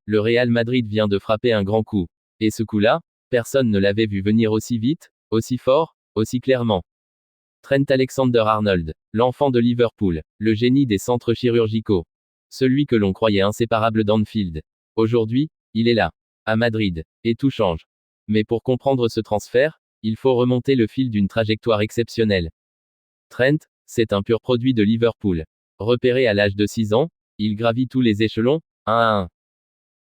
le Real Madrid vient de frapper un grand coup. Et ce coup-là, personne ne l'avait vu venir aussi vite, aussi fort, aussi clairement. Trent Alexander-Arnold, l'enfant de Liverpool, le génie des centres chirurgicaux. Celui que l'on croyait inséparable d'Anfield. Aujourd'hui, il est là, à Madrid, et tout change. Mais pour comprendre ce transfert, il faut remonter le fil d'une trajectoire exceptionnelle. Trent, c'est un pur produit de Liverpool. Repéré à l'âge de 6 ans, il gravit tous les échelons, un à un.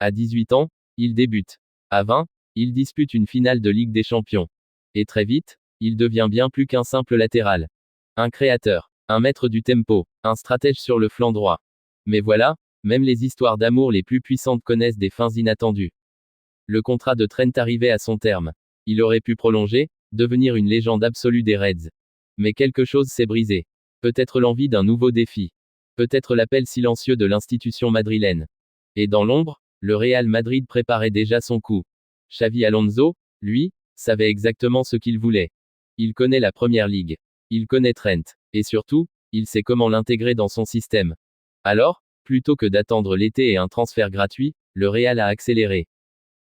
À 18 ans, il débute. À 20, il dispute une finale de Ligue des Champions. Et très vite, il devient bien plus qu'un simple latéral. Un créateur, un maître du tempo, un stratège sur le flanc droit. Mais voilà, même les histoires d'amour les plus puissantes connaissent des fins inattendues. Le contrat de Trent arrivait à son terme. Il aurait pu prolonger, devenir une légende absolue des Reds. Mais quelque chose s'est brisé. Peut-être l'envie d'un nouveau défi. Peut-être l'appel silencieux de l'institution madrilène. Et dans l'ombre, le Real Madrid préparait déjà son coup. Xavi Alonso, lui, savait exactement ce qu'il voulait. Il connaît la Première Ligue. Il connaît Trent. Et surtout, il sait comment l'intégrer dans son système. Alors, plutôt que d'attendre l'été et un transfert gratuit, le Real a accéléré.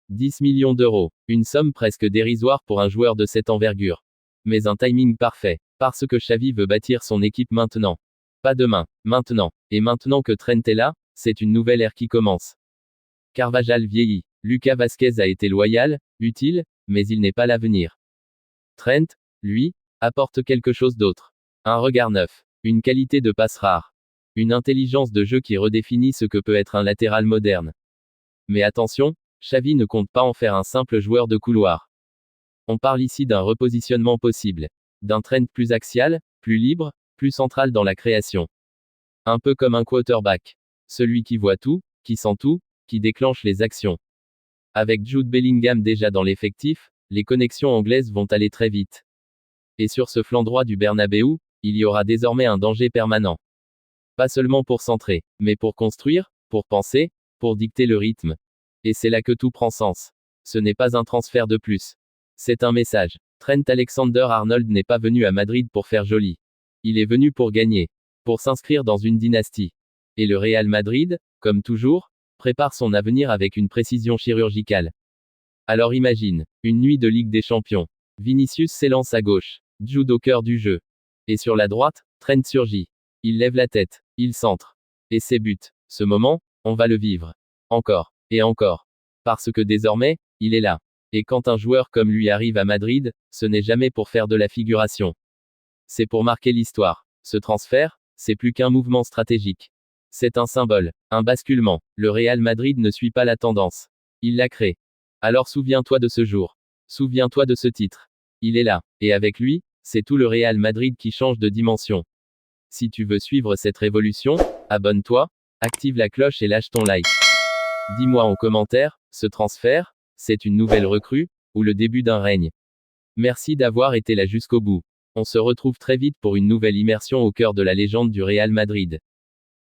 10 millions d'euros. Une somme presque dérisoire pour un joueur de cette envergure. Mais un timing parfait. Parce que Xavi veut bâtir son équipe maintenant. Pas demain, maintenant. Et maintenant que Trent est là, c'est une nouvelle ère qui commence. Carvajal vieillit. Lucas Vazquez a été loyal, utile, mais il n'est pas l'avenir. Trent, lui, apporte quelque chose d'autre. Un regard neuf. Une qualité de passe rare. Une intelligence de jeu qui redéfinit ce que peut être un latéral moderne. Mais attention, Xavi ne compte pas en faire un simple joueur de couloir. On parle ici d'un repositionnement possible. D'un Trent plus axial, plus libre, plus central dans la création. Un peu comme un quarterback. Celui qui voit tout, qui sent tout, qui déclenche les actions. Avec Jude Bellingham déjà dans l'effectif, les connexions anglaises vont aller très vite. Et sur ce flanc droit du Bernabéu, il y aura désormais un danger permanent. Pas seulement pour centrer, mais pour construire, pour penser, pour dicter le rythme. Et c'est là que tout prend sens. Ce n'est pas un transfert de plus. C'est un message. Trent Alexander-Arnold n'est pas venu à Madrid pour faire joli. Il est venu pour gagner. Pour s'inscrire dans une dynastie. Et le Real Madrid, comme toujours, prépare son avenir avec une précision chirurgicale. Alors imagine, une nuit de Ligue des Champions. Vinicius s'élance à gauche. Jude au cœur du jeu. Et sur la droite, Trent surgit. Il lève la tête. Il centre. Et ses buts. Ce moment, on va le vivre. Encore. Et encore. Parce que désormais, il est là. Et quand un joueur comme lui arrive à Madrid, ce n'est jamais pour faire de la figuration. C'est pour marquer l'histoire. Ce transfert, c'est plus qu'un mouvement stratégique. C'est un symbole, un basculement. Le Real Madrid ne suit pas la tendance. Il la crée. Alors souviens-toi de ce jour. Souviens-toi de ce titre. Il est là. Et avec lui, c'est tout le Real Madrid qui change de dimension. Si tu veux suivre cette révolution, abonne-toi, active la cloche et lâche ton like. Dis-moi en commentaire, ce transfert, c'est une nouvelle recrue, ou le début d'un règne. Merci d'avoir été là jusqu'au bout. On se retrouve très vite pour une nouvelle immersion au cœur de la légende du Real Madrid.